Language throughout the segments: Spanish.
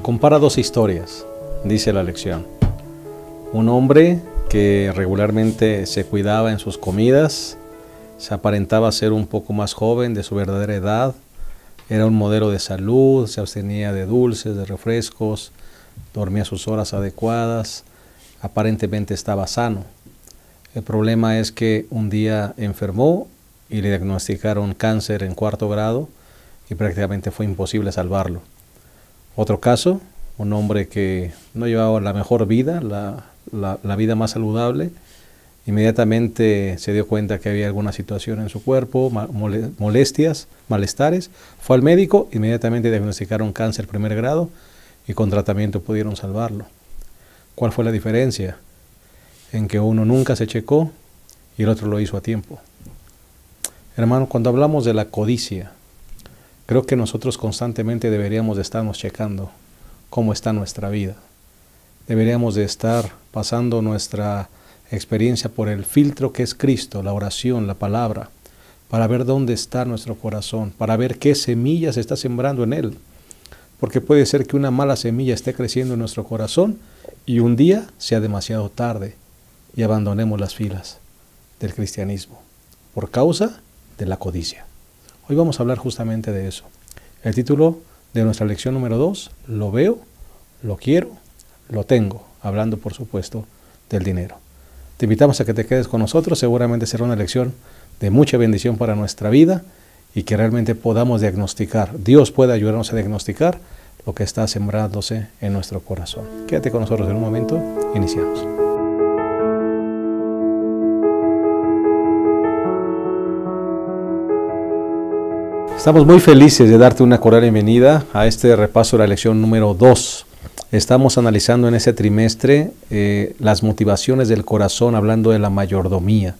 Compara dos historias, dice la lección. Un hombre que regularmente se cuidaba en sus comidas, se aparentaba ser un poco más joven de su verdadera edad, era un modelo de salud, se abstenía de dulces, de refrescos, dormía sus horas adecuadas, aparentemente estaba sano. El problema es que un día enfermó y le diagnosticaron cáncer en 4º grado y prácticamente fue imposible salvarlo. Otro caso, un hombre que no llevaba la mejor vida, la vida más saludable, inmediatamente se dio cuenta que había alguna situación en su cuerpo, molestias, malestares, fue al médico, inmediatamente diagnosticaron cáncer 1º grado y con tratamiento pudieron salvarlo. ¿Cuál fue la diferencia? En que uno nunca se checó y el otro lo hizo a tiempo. Hermano, cuando hablamos de la codicia, creo que nosotros constantemente deberíamos de estarnos checando cómo está nuestra vida. Deberíamos de estar pasando nuestra experiencia por el filtro que es Cristo, la oración, la palabra, para ver dónde está nuestro corazón, para ver qué semilla se está sembrando en él. Porque puede ser que una mala semilla esté creciendo en nuestro corazón y un día sea demasiado tarde y abandonemos las filas del cristianismo por causa de la codicia. Hoy vamos a hablar justamente de eso. El título de nuestra lección número 2, lo veo, lo quiero, lo tengo, hablando por supuesto del dinero. Te invitamos a que te quedes con nosotros, seguramente será una lección de mucha bendición para nuestra vida y que realmente podamos diagnosticar, Dios puede ayudarnos a diagnosticar lo que está sembrándose en nuestro corazón. Quédate con nosotros en un momento, iniciamos. Estamos muy felices de darte una cordial bienvenida a este repaso de la lección número 2. Estamos analizando en ese trimestre las motivaciones del corazón, hablando de la mayordomía.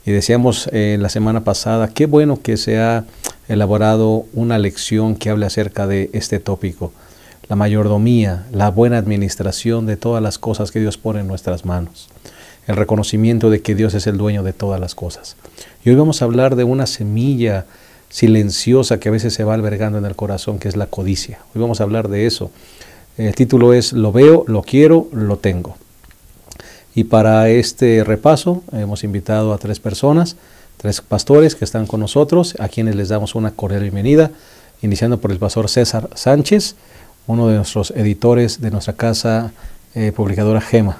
Y decíamos la semana pasada, qué bueno que se ha elaborado una lección que hable acerca de este tópico. La mayordomía, la buena administración de todas las cosas que Dios pone en nuestras manos. El reconocimiento de que Dios es el dueño de todas las cosas. Y hoy vamos a hablar de una semilla silenciosa que a veces se va albergando en el corazón, que es la codicia. Hoy vamos a hablar de eso. El título es Lo veo, lo quiero, lo tengo. Y para este repaso hemos invitado a 3 personas, 3 pastores que están con nosotros, a quienes les damos una cordial bienvenida, iniciando por el pastor César Sánchez, uno de nuestros editores de nuestra casa publicadora Gema.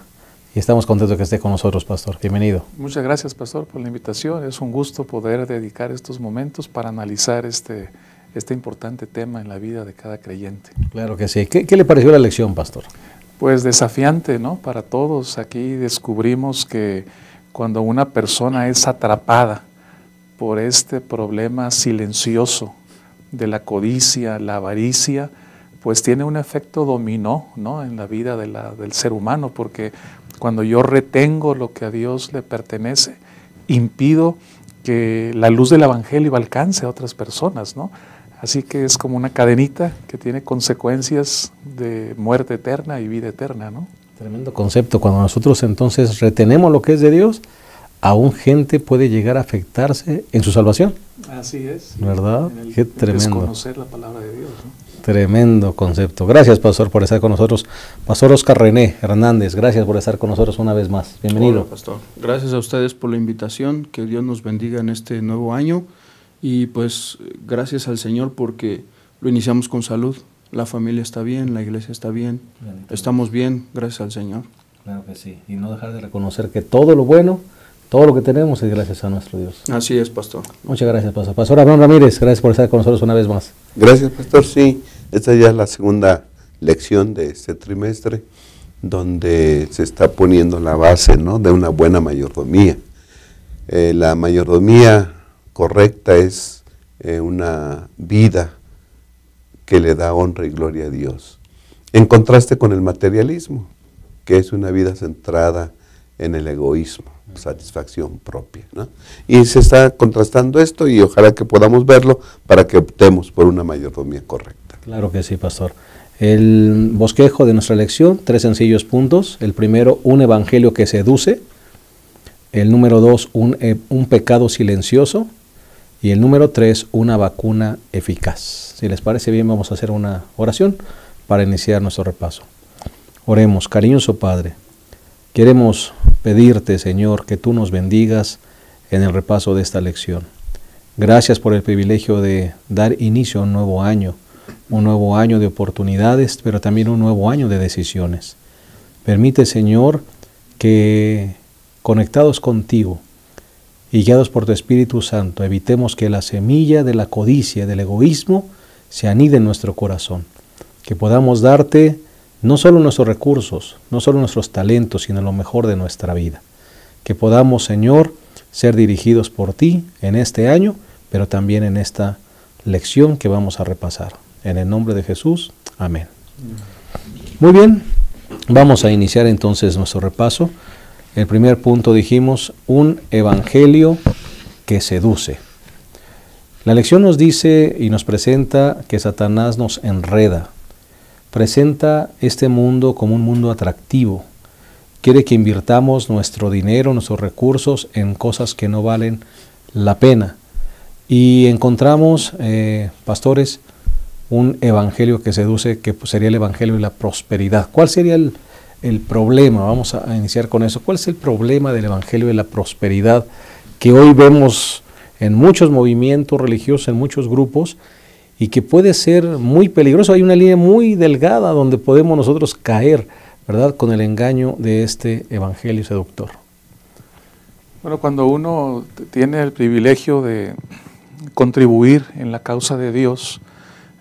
Y estamos contentos de que esté con nosotros, pastor. Bienvenido. Muchas gracias, pastor, por la invitación. Es un gusto poder dedicar estos momentos para analizar este importante tema en la vida de cada creyente. Claro que sí. ¿Qué le pareció la lección, pastor? Pues desafiante, ¿no? Para todos. Aquí descubrimos que cuando una persona es atrapada por este problema silencioso de la codicia, la avaricia, pues tiene un efecto dominó, ¿no? En la vida del ser humano, porque cuando yo retengo lo que a Dios le pertenece, impido que la luz del Evangelio alcance a otras personas, ¿no? Así que es como una cadenita que tiene consecuencias de muerte eterna y vida eterna, ¿no? Tremendo concepto. Cuando nosotros entonces retenemos lo que es de Dios, aún gente puede llegar a afectarse en su salvación. Así es. ¿Verdad? Qué tremendo. Desconocer la palabra de Dios, ¿no? Tremendo concepto. Gracias, pastor, por estar con nosotros. Pastor Oscar René Hernández, gracias por estar con nosotros una vez más. Bienvenido. Hola, pastor. Gracias a ustedes por la invitación. Que Dios nos bendiga en este nuevo año. Y pues gracias al Señor porque lo iniciamos con salud. La familia está bien, la iglesia está bien. Estamos bien, gracias al Señor. Claro que sí. Y no dejar de reconocer que todo lo bueno, todo lo que tenemos es gracias a nuestro Dios. Así es, pastor. Muchas gracias, pastor. Pastor Abraham Ramírez, gracias por estar con nosotros una vez más. Gracias, pastor. Sí, esta ya es la segunda lección de este trimestre, donde se está poniendo la base, ¿no?, de una buena mayordomía. La mayordomía correcta es una vida que le da honra y gloria a Dios, en contraste con el materialismo, que es una vida centrada en el egoísmo, satisfacción propia, ¿no? Y se está contrastando esto y ojalá que podamos verlo para que optemos por una mayordomía correcta. Claro que sí, pastor. El bosquejo de nuestra lección, 3 sencillos puntos. El primero, un evangelio que seduce. El número 2, un pecado silencioso. Y el número 3, una vacuna eficaz. Si les parece bien, vamos a hacer una oración para iniciar nuestro repaso. Oremos, cariñoso Padre. Queremos pedirte, Señor, que tú nos bendigas en el repaso de esta lección. Gracias por el privilegio de dar inicio a un nuevo año de oportunidades, pero también un nuevo año de decisiones. Permite, Señor, que conectados contigo y guiados por tu Espíritu Santo, evitemos que la semilla de la codicia, del egoísmo, se anide en nuestro corazón. Que podamos darte no solo nuestros recursos, no solo nuestros talentos, sino lo mejor de nuestra vida. Que podamos, Señor, ser dirigidos por ti en este año, pero también en esta lección que vamos a repasar. En el nombre de Jesús, amén. Muy bien, vamos a iniciar entonces nuestro repaso. El primer punto dijimos, un evangelio que seduce. La lección nos dice y nos presenta que Satanás nos enreda. Presenta este mundo como un mundo atractivo. Quiere que invirtamos nuestro dinero, nuestros recursos en cosas que no valen la pena. Y encontramos, pastores, un evangelio que seduce, que sería el evangelio de la prosperidad. ¿Cuál sería el problema? Vamos a iniciar con eso. ¿Cuál es el problema del evangelio de la prosperidad que hoy vemos en muchos movimientos religiosos, en muchos grupos, y que puede ser muy peligroso? Hay una línea muy delgada donde podemos nosotros caer, ¿verdad?, con el engaño de este evangelio seductor. Bueno, cuando uno tiene el privilegio de contribuir en la causa de Dios,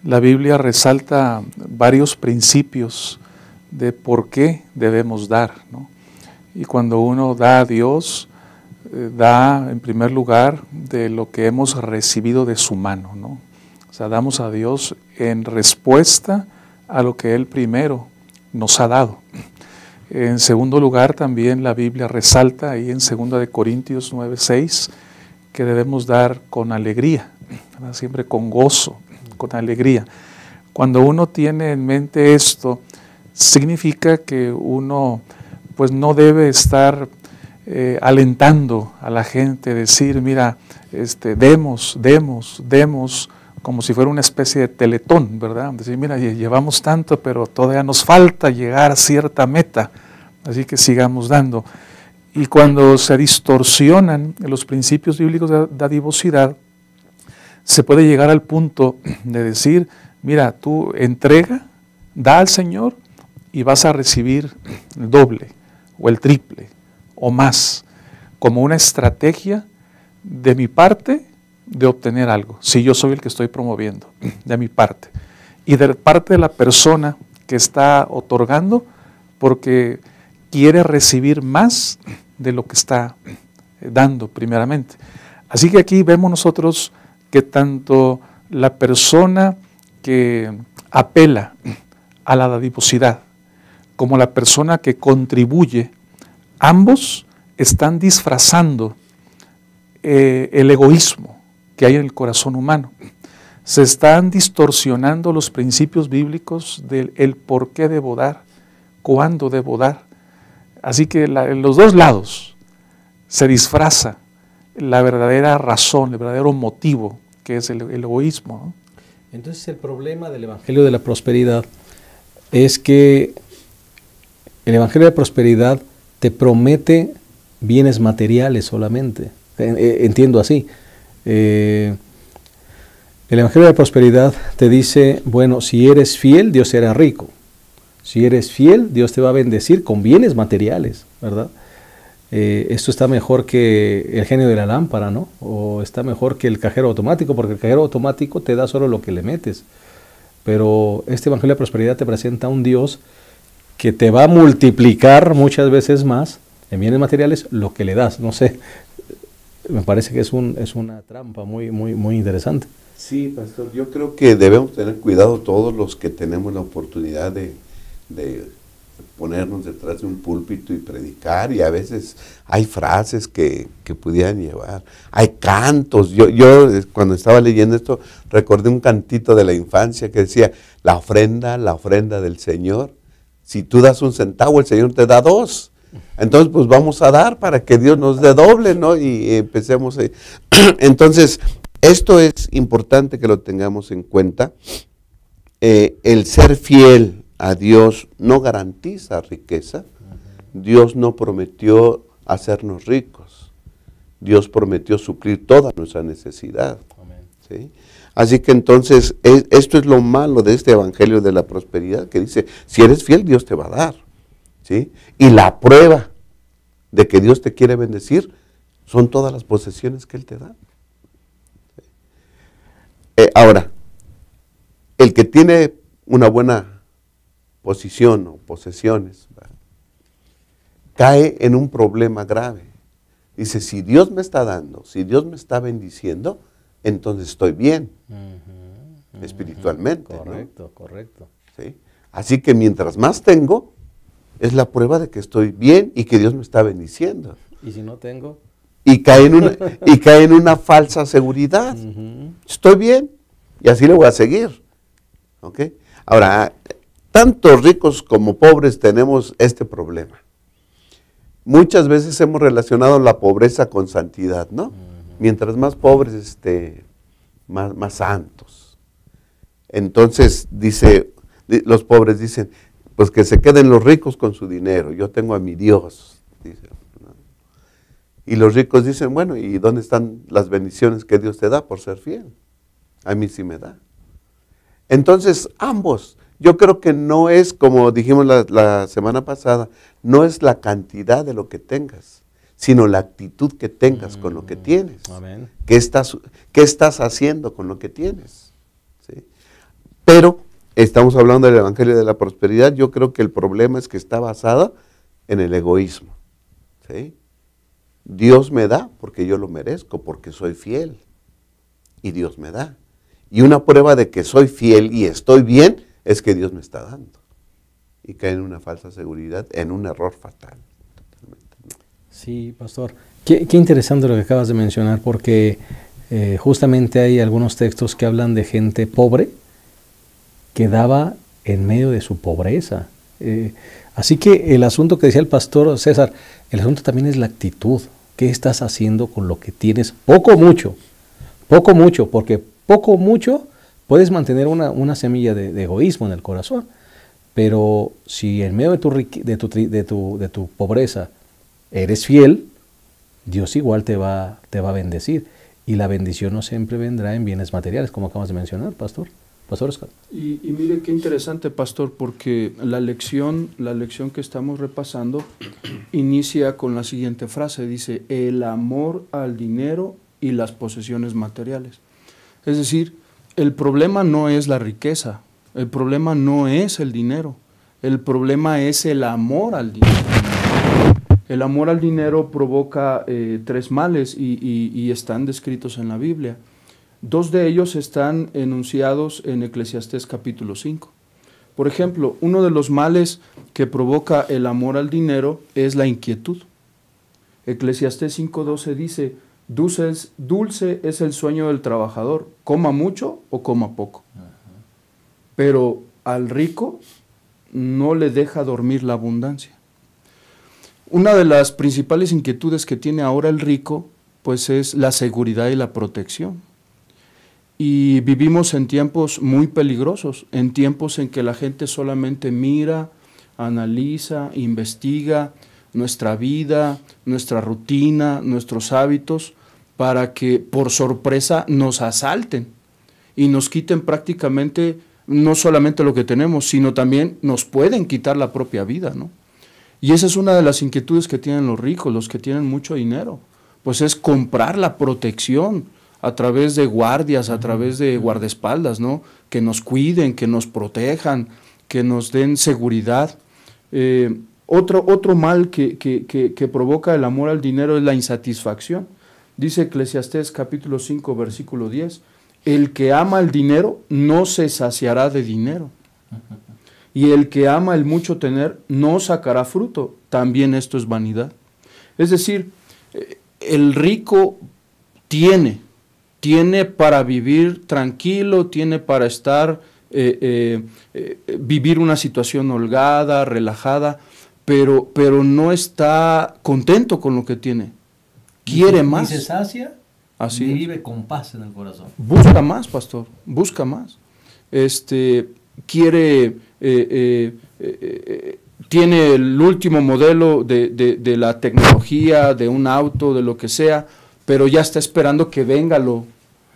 la Biblia resalta varios principios de por qué debemos dar, ¿no? Y cuando uno da a Dios, da en primer lugar de lo que hemos recibido de su mano, ¿no? O sea, damos a Dios en respuesta a lo que Él primero nos ha dado. En segundo lugar, también la Biblia resalta ahí en 2 de Corintios 9:6 que debemos dar con alegría, ¿verdad? Siempre con gozo, con alegría. Cuando uno tiene en mente esto, significa que uno pues no debe estar alentando a la gente, decir, mira, demos, como si fuera una especie de teletón, ¿verdad? Decir, mira, llevamos tanto, pero todavía nos falta llegar a cierta meta, así que sigamos dando. Y cuando se distorsionan los principios bíblicos de dadivosidad, se puede llegar al punto de decir, mira, tú entrega, da al Señor y vas a recibir el doble o el triple o más, como una estrategia de mi parte de obtener algo, si yo soy el que estoy promoviendo, de mi parte, y de parte de la persona que está otorgando, porque quiere recibir más de lo que está dando primeramente. Así que aquí vemos nosotros que tanto la persona que apela a la dadivosidad como la persona que contribuye, ambos están disfrazando el egoísmo que hay en el corazón humano. Se están distorsionando los principios bíblicos del por qué debo dar, cuándo debo dar. Así que en los dos lados se disfraza la verdadera razón, el verdadero motivo, que es el egoísmo, ¿no? Entonces el problema del evangelio de la prosperidad es que el evangelio de la prosperidad te promete bienes materiales solamente. Entiendo así. El evangelio de la prosperidad te dice, bueno, si eres fiel, Dios será rico. Si eres fiel, Dios te va a bendecir con bienes materiales, ¿verdad? Esto está mejor que el genio de la lámpara, ¿no? O está mejor que el cajero automático, porque el cajero automático te da solo lo que le metes. Pero este evangelio de prosperidad te presenta a un Dios que te va a multiplicar muchas veces más en bienes materiales lo que le das. No sé, me parece que es una trampa muy interesante. Sí, pastor, yo creo que debemos tener cuidado todos los que tenemos la oportunidad de ponernos detrás de un púlpito y predicar, y a veces hay frases que pudieran llevar, hay cantos. Yo cuando estaba leyendo esto recordé un cantito de la infancia que decía, la ofrenda del Señor, si tú das 1 centavo, el Señor te da 2. Entonces, pues vamos a dar para que Dios nos dé doble, ¿no? Y empecemos. Entonces, esto es importante que lo tengamos en cuenta. El ser fiel a Dios no garantiza riqueza. Dios no prometió hacernos ricos. Dios prometió suplir toda nuestra necesidad. ¿Sí? Así que entonces, esto es lo malo de este evangelio de la prosperidad, que dice, si eres fiel, Dios te va a dar. ¿Sí? Y la prueba de que Dios te quiere bendecir son todas las posesiones que Él te da. Ahora, el que tiene una buena posición o posesiones, ¿verdad?, cae en un problema grave. Dice, si Dios me está dando, si Dios me está bendiciendo, entonces estoy bien, espiritualmente. Correcto, ¿no? correcto. ¿Sí? Así que mientras más tengo, es la prueba de que estoy bien y que Dios me está bendiciendo. ¿Y si no tengo? Y cae en una falsa seguridad. Estoy bien y así le voy a seguir. ¿Ok? Ahora, tanto ricos como pobres tenemos este problema. Muchas veces hemos relacionado la pobreza con santidad, ¿no? Mientras más pobres, más santos. Entonces, los pobres dicen, pues que se queden los ricos con su dinero, yo tengo a mi Dios. Dicen, ¿no? Y los ricos dicen, bueno, ¿y dónde están las bendiciones que Dios te da por ser fiel? A mí sí me da. Entonces, ambos, yo creo que no es, como dijimos la semana pasada, no es la cantidad de lo que tengas, sino la actitud que tengas con lo que tienes. Amén. ¿Qué estás haciendo con lo que tienes? ¿Sí? Pero estamos hablando del evangelio de la prosperidad. Yo creo que el problema es que está basada en el egoísmo. ¿Sí? Dios me da porque yo lo merezco, porque soy fiel. Y Dios me da. Y una prueba de que soy fiel y estoy bien es que Dios me está dando. Y cae en una falsa seguridad, en un error fatal. Sí, pastor. Qué interesante lo que acabas de mencionar, porque justamente hay algunos textos que hablan de gente pobre que daba en medio de su pobreza. Así que el asunto que decía el pastor César, el asunto también es la actitud. ¿Qué estás haciendo con lo que tienes? Poco o mucho. Poco o mucho, porque poco o mucho puedes mantener una semilla de egoísmo en el corazón. Pero si en medio de tu pobreza eres fiel, Dios igual te va a bendecir. Y la bendición no siempre vendrá en bienes materiales, como acabas de mencionar, Pastor Oscar. Y mire qué interesante, Pastor, porque la lección que estamos repasando inicia con la siguiente frase, dice, el amor al dinero y las posesiones materiales. Es decir, el problema no es la riqueza, el problema no es el dinero, el problema es el amor al dinero. El amor al dinero provoca 3 males y están descritos en la Biblia. 2 de ellos están enunciados en Eclesiastés capítulo 5. Por ejemplo, uno de los males que provoca el amor al dinero es la inquietud. Eclesiastés 5:12 dice, dulce es el sueño del trabajador, coma mucho o coma poco. Pero al rico no le deja dormir la abundancia. Una de las principales inquietudes que tiene ahora el rico, pues es la seguridad y la protección. Y vivimos en tiempos muy peligrosos, en tiempos en que la gente solamente mira, analiza, investiga nuestra vida, nuestra rutina, nuestros hábitos, para que por sorpresa nos asalten y nos quiten prácticamente no solamente lo que tenemos, sino también nos pueden quitar la propia vida, ¿no? Y esa es una de las inquietudes que tienen los ricos, los que tienen mucho dinero, pues es comprar la protección a través de guardias, a través de guardaespaldas, ¿no? Que nos cuiden, que nos protejan, que nos den seguridad. Otro mal que provoca el amor al dinero es la insatisfacción. Dice Eclesiastés capítulo 5, versículo 10, el que ama el dinero no se saciará de dinero. Y el que ama el mucho tener no sacará fruto. También esto es vanidad. Es decir, el rico tiene para vivir tranquilo, tiene para estar, vivir una situación holgada, relajada, pero no está contento con lo que tiene. Quiere más. Ni se sacia, Así ni es. vive con paz en el corazón. Busca más, pastor, busca más. Quiere tiene el último modelo de la tecnología, de un auto, de lo que sea, pero ya está esperando que venga lo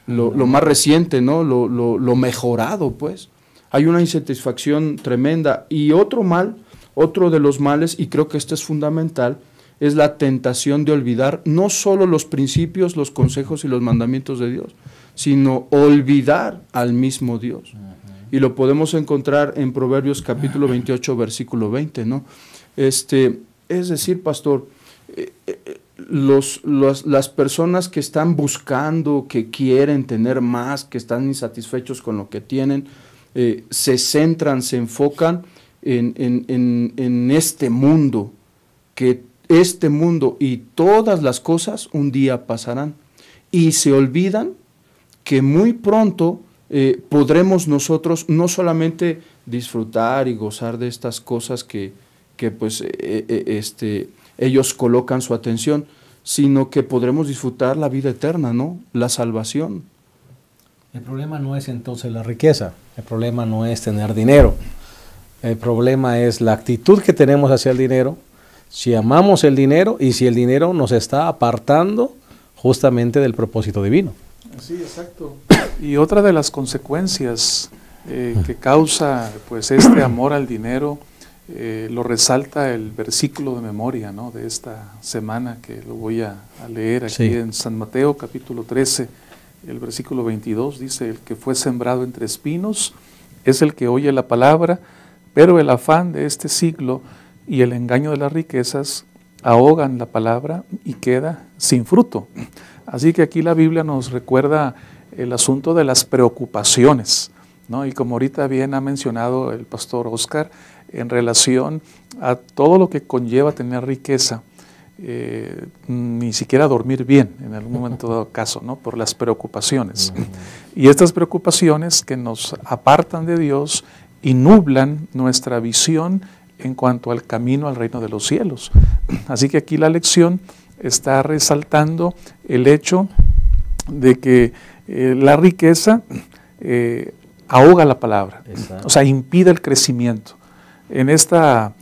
más reciente, ¿no? Lo mejorado, pues. Hay una insatisfacción tremenda. Y otro de los males, y creo que este es fundamental, es la tentación de olvidar no solo los principios, los consejos y los mandamientos de Dios, sino olvidar al mismo Dios. Y lo podemos encontrar en Proverbios capítulo 28, versículo 20, ¿no? Es decir, pastor, las personas que están buscando, que quieren tener más, que están insatisfechos con lo que tienen, se centran, se enfocan en este mundo, que este mundo y todas las cosas un día pasarán, y se olvidan que muy pronto podremos nosotros no solamente disfrutar y gozar de estas cosas que pues ellos colocan su atención, sino que podremos disfrutar la vida eterna, ¿no? La salvación. El problema no es entonces la riqueza, el problema no es tener dinero, el problema es la actitud que tenemos hacia el dinero, si amamos el dinero y si el dinero nos está apartando justamente del propósito divino. Sí, exacto. Y otra de las consecuencias que causa pues este amor al dinero, lo resalta el versículo de memoria, ¿no?, de esta semana, que lo voy a leer aquí en San Mateo capítulo 13, el versículo 22, dice: el que fue sembrado entre espinos es el que oye la palabra, pero el afán de este siglo y el engaño de las riquezas ahogan la palabra y queda sin fruto. Así que aquí la Biblia nos recuerda el asunto de las preocupaciones, ¿no? Y como ahorita bien ha mencionado el pastor Oscar, en relación a todo lo que conlleva tener riqueza, ni siquiera dormir bien en algún momento dado caso, ¿no?, por las preocupaciones. Y estas preocupaciones que nos apartan de Dios y nublan nuestra visión en cuanto al camino al reino de los cielos. Así que aquí la lección está resaltando el hecho de que la riqueza ahoga la palabra. Exacto. O sea, impide el crecimiento. En esta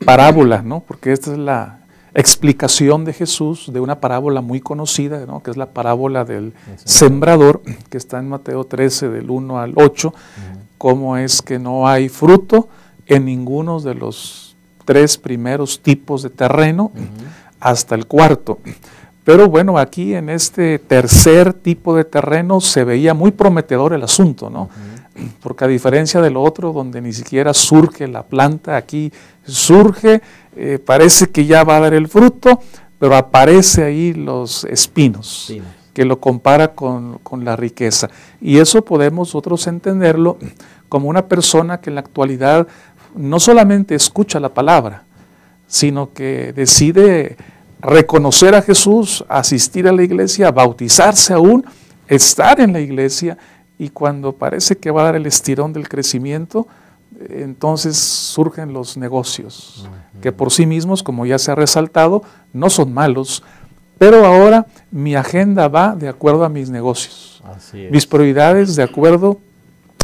parábola, ¿no?, porque esta es la explicación de Jesús de una parábola muy conocida, ¿no?, que es la parábola del sembrador, que está en Mateo 13, del 1 al 8, cómo es que no hay fruto en ninguno de los 3 primeros tipos de terreno, hasta el 4. Pero bueno, aquí en este tercer tipo de terreno se veía muy prometedor el asunto, ¿no? Porque a diferencia del otro, donde ni siquiera surge la planta, aquí surge, parece que ya va a dar el fruto, pero aparece ahí los espinos, que lo compara con la riqueza. Y eso podemos nosotros entenderlo como una persona que en la actualidad no solamente escucha la palabra, sino que decide reconocer a Jesús, asistir a la iglesia, bautizarse aún, estar en la iglesia, y cuando parece que va a dar el estirón del crecimiento, entonces surgen los negocios, que por sí mismos, como ya se ha resaltado, no son malos, pero ahora mi agenda va de acuerdo a mis negocios, mis prioridades de acuerdo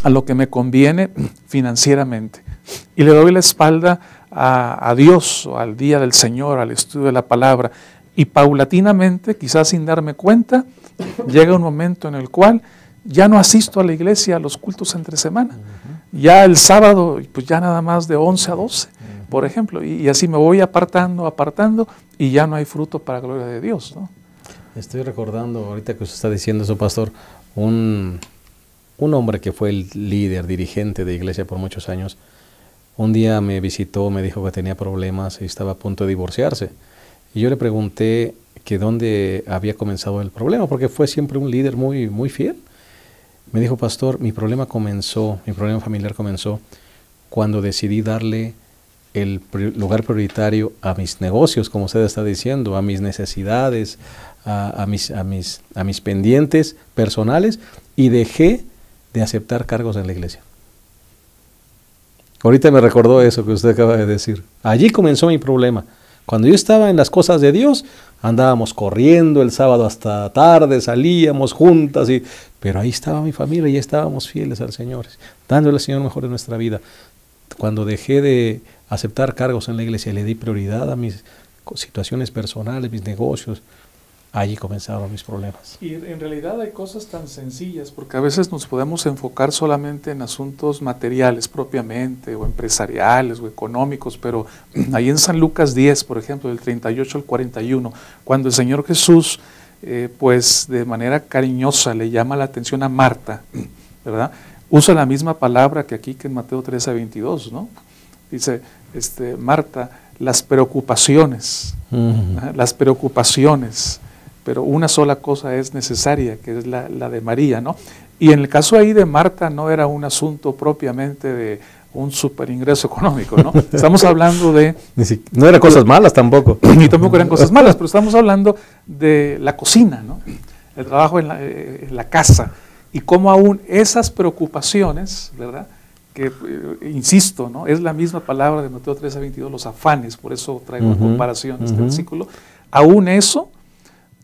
a lo que me conviene financieramente, y le doy la espalda a Dios, o al día del Señor, al estudio de la palabra, y paulatinamente, quizás sin darme cuenta, llega un momento en el cual ya no asisto a la iglesia, a los cultos entre semana, ya el sábado, pues ya nada más de 11 a 12, por ejemplo, y así me voy apartando, y ya no hay fruto para la gloria de Dios, ¿no? Estoy recordando, ahorita que usted está diciendo eso, pastor, un hombre que fue el líder, dirigente de iglesia por muchos años. Un día me visitó, me dijo que tenía problemas y estaba a punto de divorciarse. Y yo le pregunté que dónde había comenzado el problema, porque fue siempre un líder muy, muy fiel. Me dijo: pastor, mi problema familiar comenzó cuando decidí darle el lugar prioritario a mis negocios, como usted está diciendo, a mis necesidades, a mis pendientes personales, y dejé de aceptar cargos en la iglesia. Ahorita me recordó eso que usted acaba de decir. Allí comenzó mi problema. Cuando yo estaba en las cosas de Dios, andábamos corriendo el sábado hasta tarde, salíamos juntas, pero ahí estaba mi familia y estábamos fieles al Señor, dándole al Señor mejor de nuestra vida. cuando dejé de aceptar cargos en la iglesia y le di prioridad a mis situaciones personales, mis negocios, allí comenzaron mis problemas. Y en realidad hay cosas tan sencillas, porque a veces nos podemos enfocar solamente en asuntos materiales propiamente, o empresariales, o económicos, pero ahí en San Lucas 10, por ejemplo, del 38 al 41, cuando el Señor Jesús, pues de manera cariñosa le llama la atención a Marta, ¿verdad? Usa la misma palabra que aquí que en Mateo 13 a 22, ¿no? Dice, Marta, las preocupaciones, las preocupaciones, pero una sola cosa es necesaria, que es la de María, ¿no? Y en el caso ahí de Marta no era un asunto propiamente de un super ingreso económico, ¿no? Estamos hablando de... No eran cosas malas tampoco. Ni tampoco eran cosas malas, pero estamos hablando de la cocina, ¿no? El trabajo en la casa, y cómo aún esas preocupaciones, ¿verdad?, que, insisto, ¿no?, es la misma palabra de Mateo 13 a 22, los afanes, por eso traigo comparación este versículo, aún eso,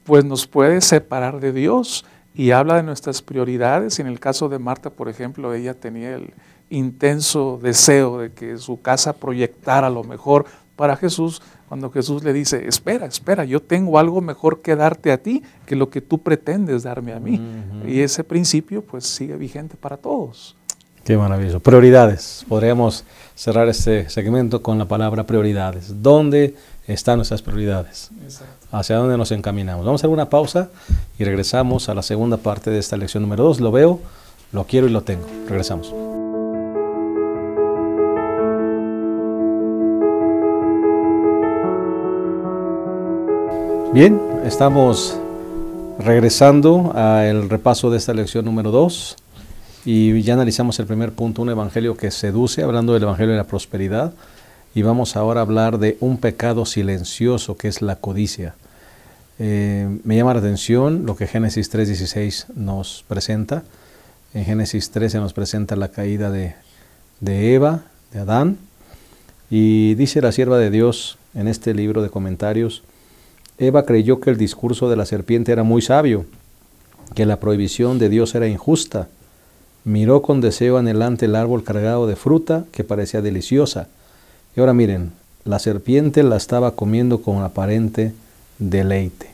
pues nos puede separar de Dios, y habla de nuestras prioridades. Y en el caso de Marta, por ejemplo, ella tenía el intenso deseo de que su casa proyectara lo mejor para Jesús, cuando Jesús le dice, espera, yo tengo algo mejor que darte a ti que lo que tú pretendes darme a mí. Y ese principio pues sigue vigente para todos. Qué maravilloso. Prioridades. Podríamos cerrar este segmento con la palabra prioridades. ¿Dónde están nuestras prioridades? Exacto. ¿Hacia dónde nos encaminamos? Vamos a hacer una pausa y regresamos a la segunda parte de esta lección número 2. Lo veo, lo quiero y lo tengo. Regresamos. Bien, estamos regresando al repaso de esta lección número 2 y ya analizamos el primer punto, un evangelio que seduce, hablando del evangelio de la prosperidad, y vamos ahora a hablar de un pecado silencioso que es la codicia. Me llama la atención lo que Génesis 3:16 nos presenta. En Génesis 13 nos presenta la caída de Eva, de Adán, y dice la sierva de Dios en este libro de comentarios: Eva creyó que el discurso de la serpiente era muy sabio, que la prohibición de Dios era injusta. Miró con deseo anhelante el árbol cargado de fruta que parecía deliciosa. Y ahora miren, la serpiente la estaba comiendo con aparente deleite.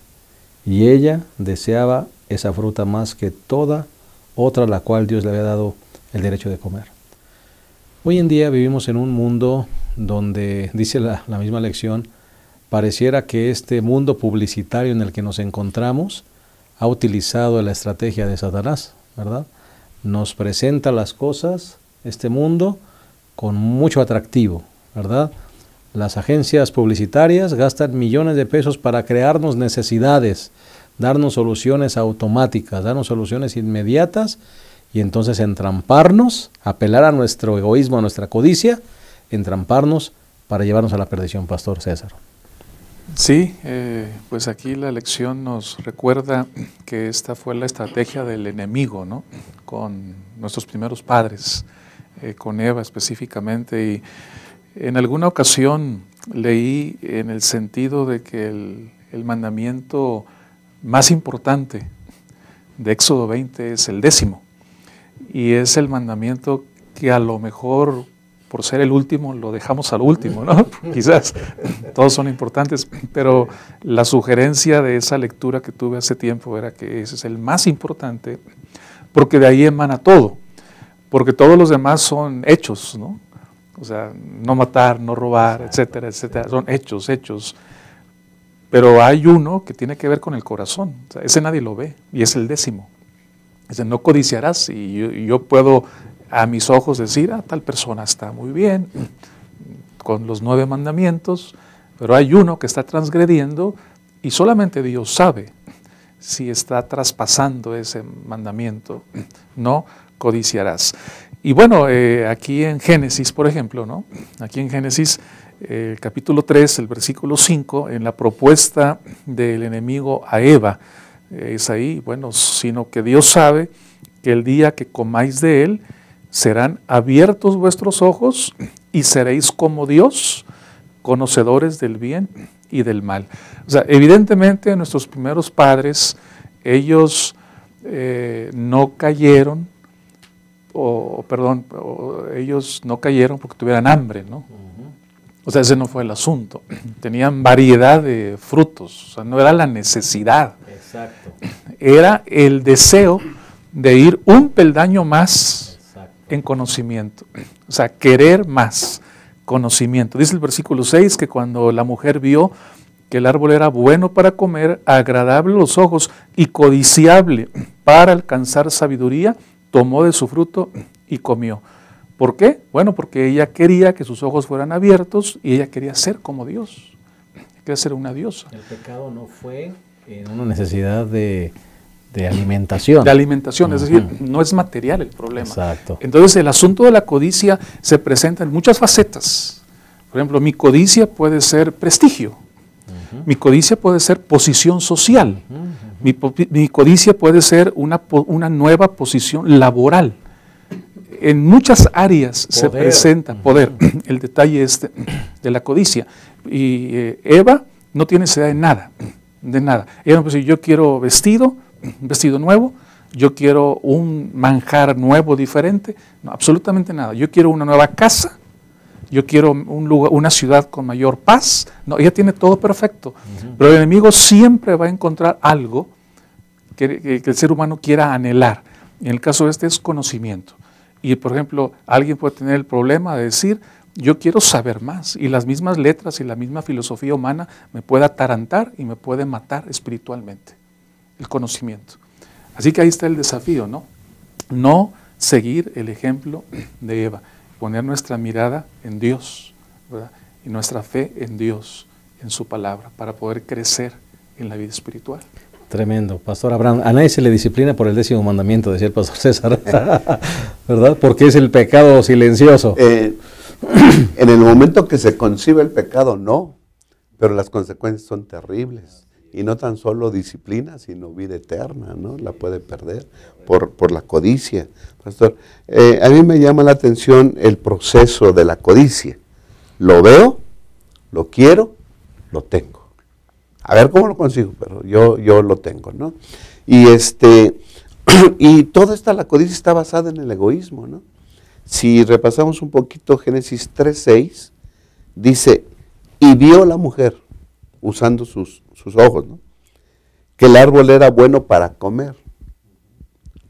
Y ella deseaba esa fruta más que toda otra a la cual Dios le había dado el derecho de comer. Hoy en día vivimos en un mundo donde, dice la misma lección, pareciera que este mundo publicitario en el que nos encontramos ha utilizado la estrategia de Satanás, ¿verdad? Nos presenta las cosas, este mundo, con mucho atractivo, ¿verdad? Las agencias publicitarias gastan millones de pesos para crearnos necesidades, darnos soluciones automáticas, darnos soluciones inmediatas, y entonces entramparnos, apelar a nuestro egoísmo, a nuestra codicia, entramparnos para llevarnos a la perdición, Pastor César. Sí, pues aquí la lección nos recuerda que esta fue la estrategia del enemigo, ¿no?, con nuestros primeros padres, con Eva específicamente. Y en alguna ocasión leí en el sentido de que el mandamiento más importante de Éxodo 20 es el 10º, y es el mandamiento que a lo mejor, por ser el último, lo dejamos al último, ¿no? Quizás todos son importantes, pero la sugerencia de esa lectura que tuve hace tiempo era que ese es el más importante, porque de ahí emana todo, porque todos los demás son hechos, ¿no? O sea, no matar, no robar, etcétera, etcétera, son hechos, pero hay uno que tiene que ver con el corazón, o sea, ese nadie lo ve, y es el 10º. Dice, no codiciarás, y yo puedo a mis ojos decir, tal persona está muy bien, con los 9 mandamientos, pero hay uno que está transgrediendo, y solamente Dios sabe si está traspasando ese mandamiento. No codiciarás. Y bueno, aquí en Génesis, por ejemplo, ¿no?, aquí en Génesis, capítulo 3, el versículo 5, en la propuesta del enemigo a Eva, es ahí, bueno, sino que Dios sabe que el día que comáis de él, serán abiertos vuestros ojos y seréis como Dios, conocedores del bien y del mal. O sea, evidentemente nuestros primeros padres, ellos no cayeron ellos no cayeron porque tuvieran hambre, ¿no? O sea, ese no fue el asunto. Tenían variedad de frutos, o sea, no era la necesidad. Exacto. Era el deseo de ir un peldaño más en conocimiento. O sea, querer más conocimiento. Dice el versículo 6 que cuando la mujer vio que el árbol era bueno para comer, agradable a los ojos y codiciable para alcanzar sabiduría, tomó de su fruto y comió. ¿Por qué? Bueno, porque ella quería que sus ojos fueran abiertos y ella quería ser como Dios. Quería ser una diosa. El pecado no fue en una necesidad de alimentación. De alimentación, es decir, no es material el problema. Exacto. Entonces el asunto de la codicia se presenta en muchas facetas. Por ejemplo, mi codicia puede ser prestigio. Mi codicia puede ser posición social. Mi codicia puede ser una nueva posición laboral. En muchas áreas se presenta poder. El detalle de la codicia. Y Eva no tiene necesidad de nada. De nada. Ella no puede decir, yo quiero un vestido nuevo, yo quiero un manjar nuevo, diferente. No, absolutamente nada. Yo quiero una nueva casa. Yo quiero un lugar, una ciudad con mayor paz. No, ella tiene todo perfecto. Pero el enemigo siempre va a encontrar algo que el ser humano quiera anhelar. En el caso es conocimiento. Y, por ejemplo, alguien puede tener el problema de decir, yo quiero saber más. Y las mismas letras y la misma filosofía humana me puede atarantar y me puede matar espiritualmente. El conocimiento. Así que ahí está el desafío, ¿no? No seguir el ejemplo de Eva. Poner nuestra mirada en Dios, ¿verdad? Y nuestra fe en Dios, en su palabra, para poder crecer en la vida espiritual. Tremendo. Pastor Abraham, a nadie se le disciplina por el 10º mandamiento, decía el pastor César, ¿verdad? Porque es el pecado silencioso. En el momento que se concibe el pecado, no, pero las consecuencias son terribles. Y no tan solo disciplina, sino vida eterna, ¿no? La puede perder por la codicia. Pastor, a mí me llama la atención el proceso de la codicia. Lo veo, lo quiero, lo tengo. A ver cómo lo consigo, pero yo lo tengo, ¿no? Y y toda la codicia está basada en el egoísmo, ¿no? Si repasamos un poquito Génesis 3:6, dice, y vio la mujer, usando sus ojos, ¿no? Que el árbol era bueno para comer.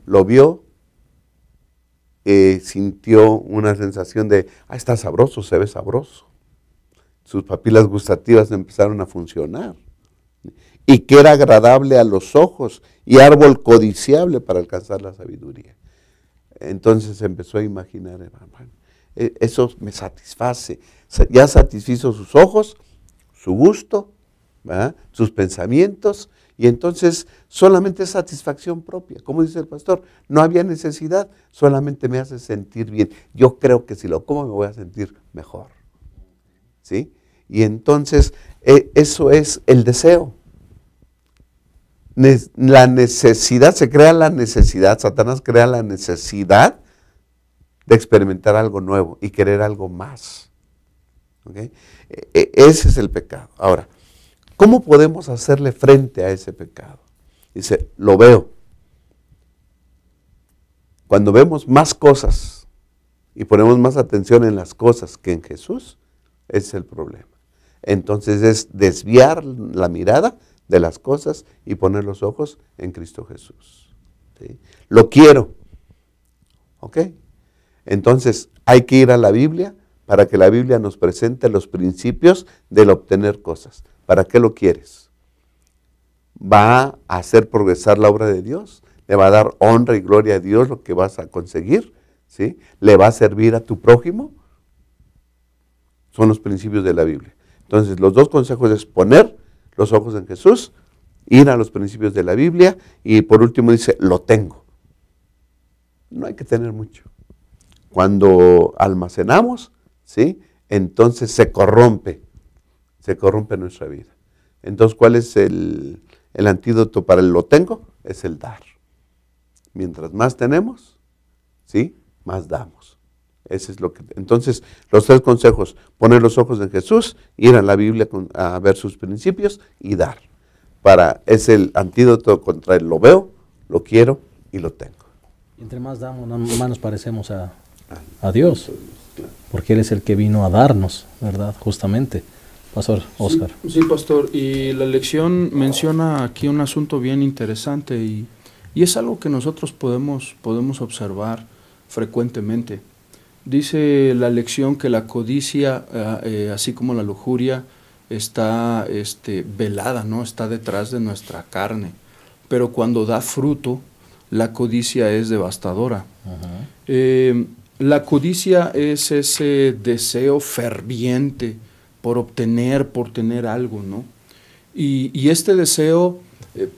Lo vio, sintió una sensación de, está sabroso, se ve sabroso. Sus papilas gustativas empezaron a funcionar. Y que era agradable a los ojos y árbol codiciable para alcanzar la sabiduría. Entonces empezó a imaginar, bueno, eso me satisface. Ya satisfizo sus ojos, su gusto, ¿verdad? Sus pensamientos, y entonces solamente es satisfacción propia. Como dice el pastor, no había necesidad, solamente me hace sentir bien. Yo creo que si lo como me voy a sentir mejor. ¿Sí? Y entonces eso es el deseo. La necesidad, se crea la necesidad, Satanás crea la necesidad de experimentar algo nuevo y querer algo más. ¿Okay? Ese es el pecado. Ahora, ¿cómo podemos hacerle frente a ese pecado? Dice, lo veo. Cuando vemos más cosas y ponemos más atención en las cosas que en Jesús, ese es el problema. Entonces es desviar la mirada de las cosas y poner los ojos en Cristo Jesús. ¿Sí? Lo quiero. ¿Ok? Entonces hay que ir a la Biblia para que la Biblia nos presente los principios del obtener cosas. ¿Para qué lo quieres? ¿Va a hacer progresar la obra de Dios? ¿Le va a dar honra y gloria a Dios lo que vas a conseguir? ¿Sí? ¿Le va a servir a tu prójimo? Son los principios de la Biblia. Entonces los dos consejos es poner los ojos en Jesús, ir a los principios de la Biblia y por último dice, lo tengo. No hay que tener mucho. Cuando almacenamos, ¿sí? Entonces se corrompe nuestra vida. Entonces, ¿cuál es el antídoto para el lo tengo? Es el dar. Mientras más tenemos, ¿sí? Más damos. Ese es lo que. Entonces, los 3 consejos: poner los ojos en Jesús, ir a la Biblia a ver sus principios y dar. Es el antídoto contra el lo veo, lo quiero y lo tengo. Entre más damos, más nos parecemos a Dios, porque Él es el que vino a darnos, ¿verdad? Justamente. Pastor Oscar. Sí, pastor, y la lección menciona aquí un asunto bien interesante y es algo que nosotros podemos observar frecuentemente. Dice la lección que la codicia, así como la lujuria, está velada, ¿no? Está detrás de nuestra carne, pero cuando da fruto, la codicia es devastadora. La codicia es ese deseo ferviente por tener algo, ¿no? Y este deseo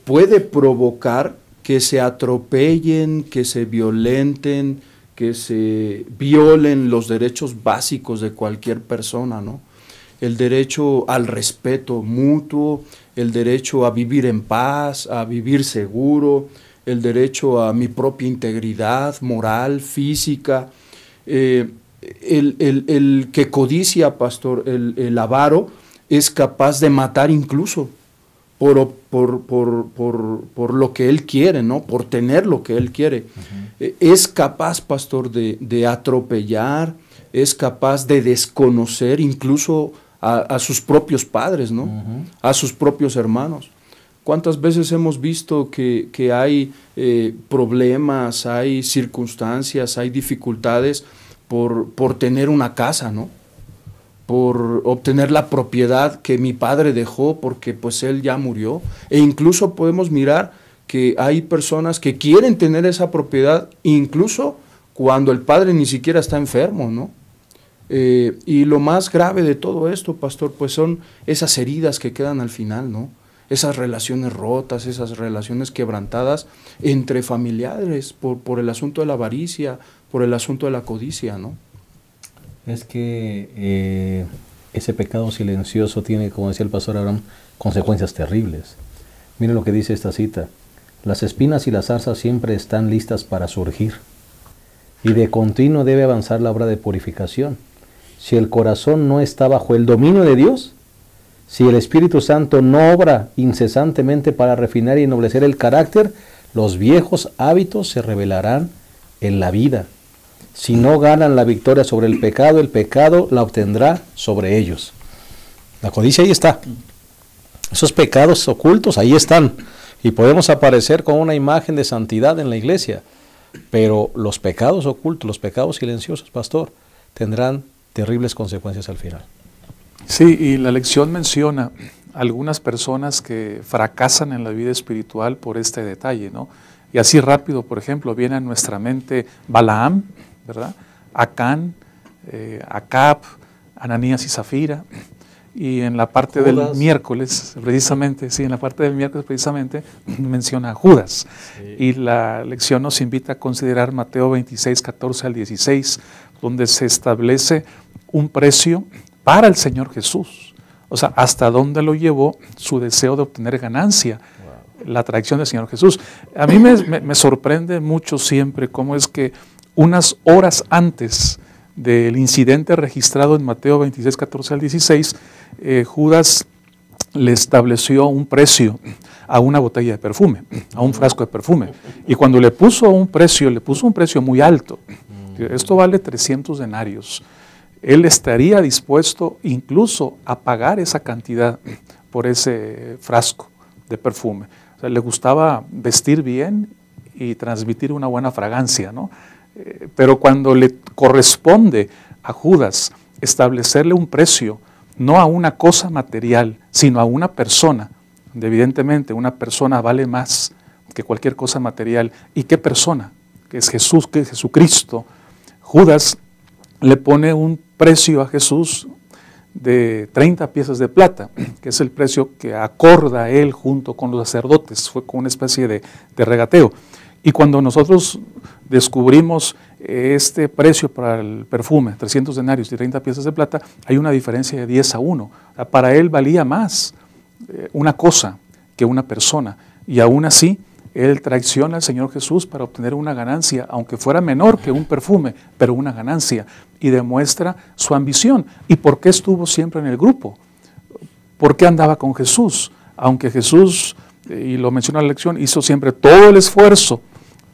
puede provocar que se atropellen, que se violenten, que se violen los derechos básicos de cualquier persona, ¿no? El derecho al respeto mutuo, el derecho a vivir en paz, a vivir seguro, el derecho a mi propia integridad moral, física. El que codicia, pastor, el avaro, es capaz de matar incluso por lo que él quiere, ¿no? Por tener lo que él quiere. Es capaz, pastor, de atropellar, es capaz de desconocer incluso a sus propios padres, ¿no? A sus propios hermanos. ¿Cuántas veces hemos visto que hay problemas, hay circunstancias, hay dificultades por tener una casa, ¿no? Por obtener la propiedad que mi padre dejó porque pues él ya murió? E incluso podemos mirar que hay personas que quieren tener esa propiedad incluso cuando el padre ni siquiera está enfermo, ¿no? Y lo más grave de todo esto, pastor, pues son esas heridas que quedan al final, ¿no? Esas relaciones rotas, esas relaciones quebrantadas entre familiares por el asunto de la avaricia, por el asunto de la codicia, ¿no? Es que ese pecado silencioso tiene, como decía el pastor Abraham, consecuencias terribles. Miren lo que dice esta cita: las espinas y las zarzas siempre están listas para surgir, y de continuo debe avanzar la obra de purificación. Si el corazón no está bajo el dominio de Dios, si el Espíritu Santo no obra incesantemente para refinar y ennoblecer el carácter, los viejos hábitos se revelarán en la vida. Si no ganan la victoria sobre el pecado la obtendrá sobre ellos. La codicia ahí está. Esos pecados ocultos ahí están. Y podemos aparecer con una imagen de santidad en la iglesia. Pero los pecados ocultos, los pecados silenciosos, pastor, tendrán terribles consecuencias al final. Sí, y la lección menciona algunas personas que fracasan en la vida espiritual por este detalle, ¿no? Y así rápido, por ejemplo, viene a nuestra mente Balaam, ¿verdad? Acán, Acab, Ananías y Zafira. Y en la parte Judas. del miércoles, precisamente, sí, en la parte del miércoles precisamente menciona a Judas. Sí. Y la lección nos invita a considerar Mateo 26, 14 al 16, donde se establece un precio para el Señor Jesús. O sea, hasta dónde lo llevó su deseo de obtener ganancia, la traición del Señor Jesús. A mí me sorprende mucho siempre cómo es que unas horas antes del incidente registrado en Mateo 26, 14 al 16, Judas le estableció un precio a una botella de perfume, a un frasco de perfume. Y cuando le puso un precio muy alto. Esto vale 300 denarios. Él estaría dispuesto incluso a pagar esa cantidad por ese frasco de perfume. O sea, le gustaba vestir bien y transmitir una buena fragancia, ¿no? Pero cuando le corresponde a Judas establecerle un precio, no a una cosa material, sino a una persona, donde evidentemente una persona vale más que cualquier cosa material. ¿Y qué persona? Que es Jesús, que es Jesucristo. Judas le pone un precio a Jesús de 30 piezas de plata, que es el precio que acorda él junto con los sacerdotes. Fue como una especie de regateo. Y cuando nosotros descubrimos este precio para el perfume, 300 denarios y 30 piezas de plata, hay una diferencia de 10 a 1. O sea, para él valía más una cosa que una persona. Y aún así, él traiciona al Señor Jesús para obtener una ganancia, aunque fuera menor que un perfume, pero una ganancia. Y demuestra su ambición. ¿Y por qué estuvo siempre en el grupo? ¿Por qué andaba con Jesús? Aunque Jesús, y lo menciona la lección, hizo siempre todo el esfuerzo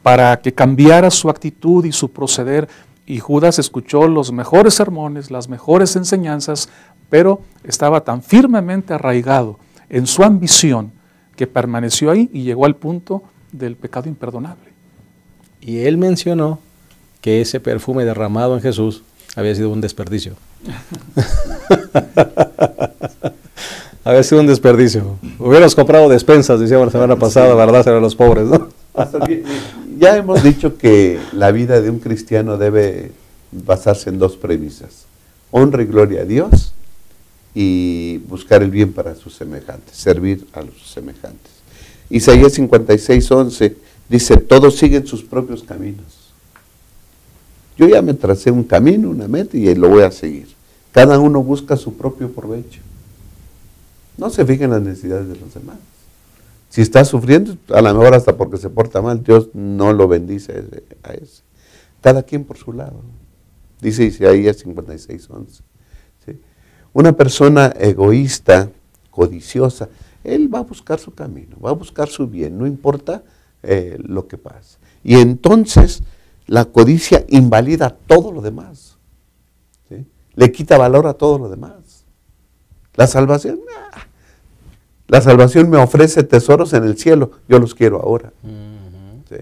para que cambiara su actitud y su proceder. Y Judas escuchó los mejores sermones, las mejores enseñanzas, pero estaba tan firmemente arraigado en su ambición que permaneció ahí y llegó al punto del pecado imperdonable. Y él mencionó que ese perfume derramado en Jesús había sido un desperdicio. Había sido un desperdicio. Hubieras comprado despensas, decíamos la semana pasada, ¿verdad? Eran los pobres, ¿no? Ya hemos dicho que la vida de un cristiano debe basarse en dos premisas: honra y gloria a Dios y buscar el bien para sus semejantes, servir a los semejantes. Isaías 56:11 dice: todos siguen sus propios caminos. Yo ya me tracé un camino, una meta, y lo voy a seguir. Cada uno busca su propio provecho. No se fijen en las necesidades de los demás. Si está sufriendo, a lo mejor hasta porque se porta mal, Dios no lo bendice a ese. Cada quien por su lado. Dice Isaías 56:11. ¿Sí? Una persona egoísta, codiciosa, él va a buscar su camino, va a buscar su bien, no importa lo que pase. Y entonces la codicia invalida todo lo demás. ¿Sí? Le quita valor a todo lo demás. La salvación, la salvación me ofrece tesoros en el cielo, yo los quiero ahora. ¿Sí?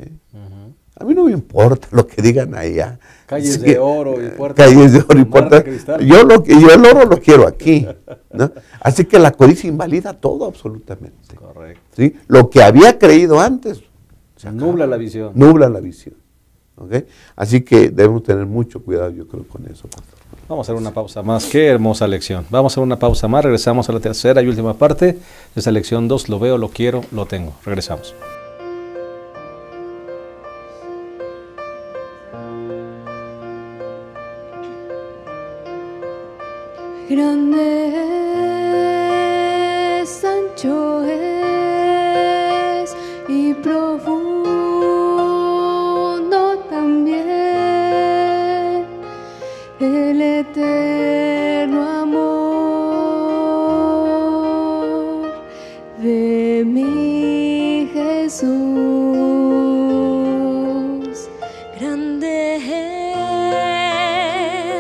A mí no me importa lo que digan allá. Calles de oro y puertas. Calles de oro y puertas. Yo el oro lo quiero aquí, ¿no? Así que la codicia invalida todo absolutamente. Correcto. ¿Sí? Lo que había creído antes nubla la visión. Nubla la visión. ¿Okay? Así que debemos tener mucho cuidado, yo creo, con eso, pastor. Vamos a hacer una pausa más. Qué hermosa lección. Vamos a hacer una pausa más. Regresamos a la tercera y última parte de esta lección 2. Lo veo, lo quiero, lo tengo. Regresamos. Grande es, ancho es y profundo también el eterno amor de mi Jesús. Grande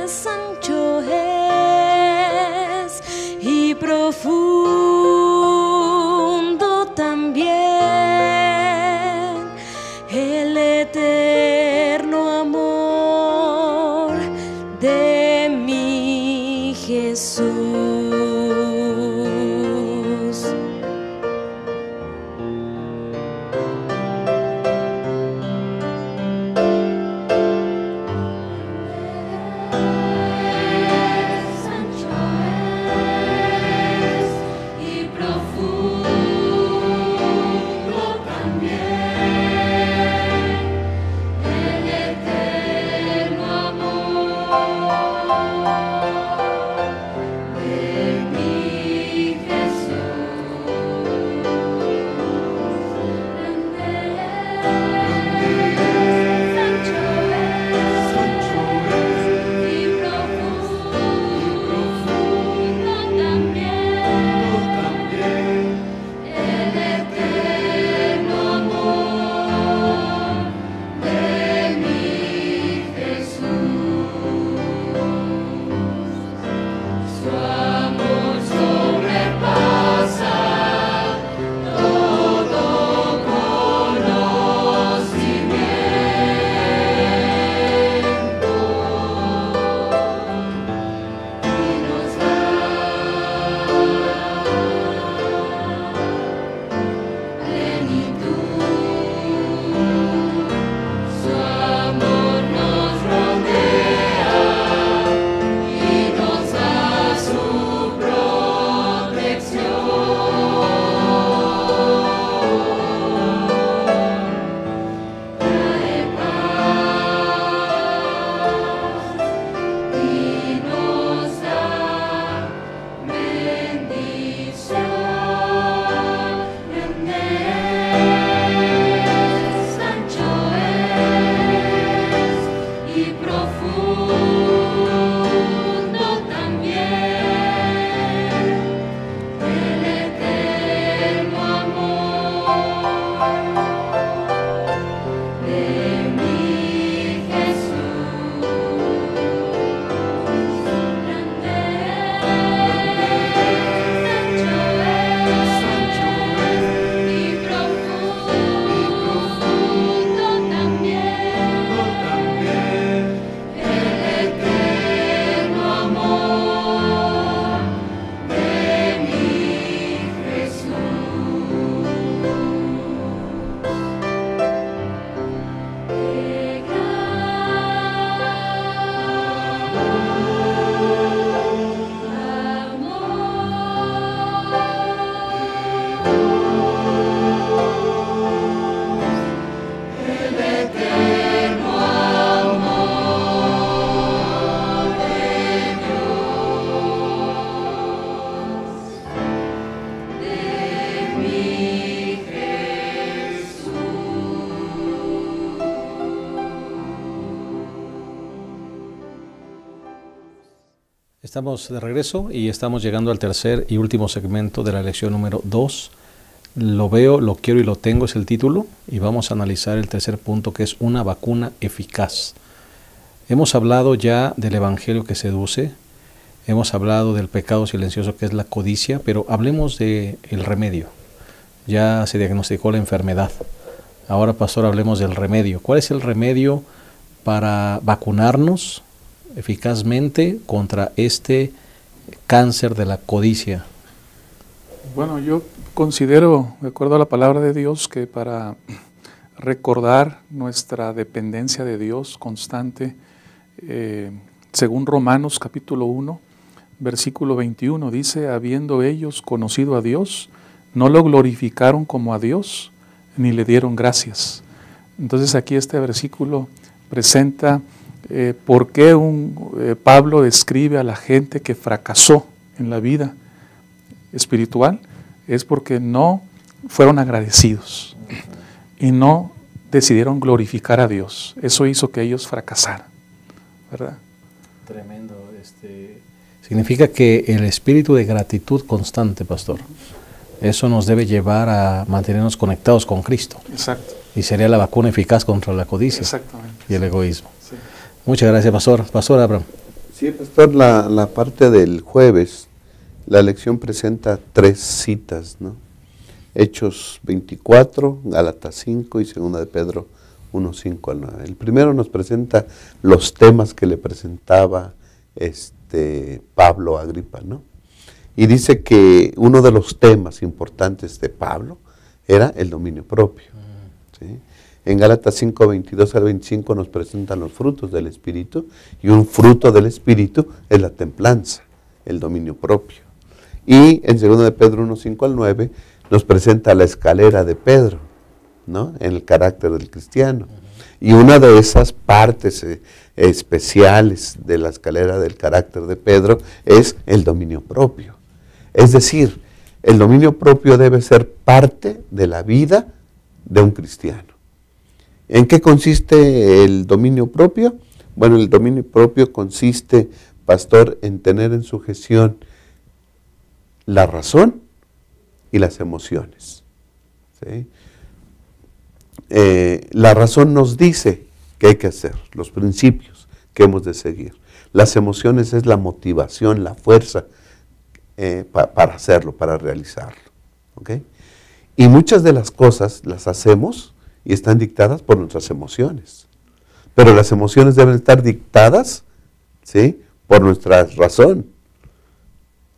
es, ancho es y profundo también el eterno amor de mi Jesús. Estamos de regreso y estamos llegando al tercer y último segmento de la lección número 2. Lo veo, lo quiero y lo tengo es el título, y vamos a analizar el tercer punto, que es una vacuna eficaz. Hemos hablado ya del evangelio que seduce, hemos hablado del pecado silencioso que es la codicia, pero hablemos del remedio. Ya se diagnosticó la enfermedad. Ahora, pastor, hablemos del remedio. ¿Cuál es el remedio para vacunarnos eficazmente contra este cáncer de la codicia? Bueno, yo considero, de acuerdo a la palabra de Dios, que para recordar nuestra dependencia de Dios constante, según Romanos capítulo 1, versículo 21, dice: habiendo ellos conocido a Dios, no lo glorificaron como a Dios, ni le dieron gracias. Entonces aquí este versículo presenta por qué Pablo describe a la gente que fracasó en la vida espiritual. Es porque no fueron agradecidos y no decidieron glorificar a Dios. Eso hizo que ellos fracasaran, ¿verdad? Tremendo. Significa que el espíritu de gratitud constante, pastor, eso nos debe llevar a mantenernos conectados con Cristo. Exacto. Y sería la vacuna eficaz contra la codicia. Exactamente. Y el egoísmo. Sí. Muchas gracias, pastor. Pastor Abraham. Sí, pastor, la parte del jueves, la lección presenta 3 citas, ¿no? Hechos 24, Gálatas 5 y 2 de Pedro 1, 5 al 9. El primero nos presenta los temas que le presentaba Pablo a Agripa, ¿no? Y dice que uno de los temas importantes de Pablo era el dominio propio, ¿sí? En Gálatas 5, 22 al 25 nos presentan los frutos del Espíritu, y un fruto del Espíritu es la templanza, el dominio propio. Y en 2 de Pedro 1, 5 al 9 nos presenta la escalera de Pedro, ¿no? En el carácter del cristiano. Y una de esas partes especiales de la escalera del carácter de Pedro es el dominio propio. Es decir, el dominio propio debe ser parte de la vida de un cristiano. ¿En qué consiste el dominio propio? Bueno, el dominio propio consiste, pastor, en tener en sujeción la razón y las emociones, ¿sí? La razón nos dice qué hay que hacer, los principios que hemos de seguir. Las emociones es la motivación, la fuerza para hacerlo, para realizarlo, ¿ok? Y muchas de las cosas las hacemos y están dictadas por nuestras emociones. Pero las emociones deben estar dictadas, ¿sí?, por nuestra razón,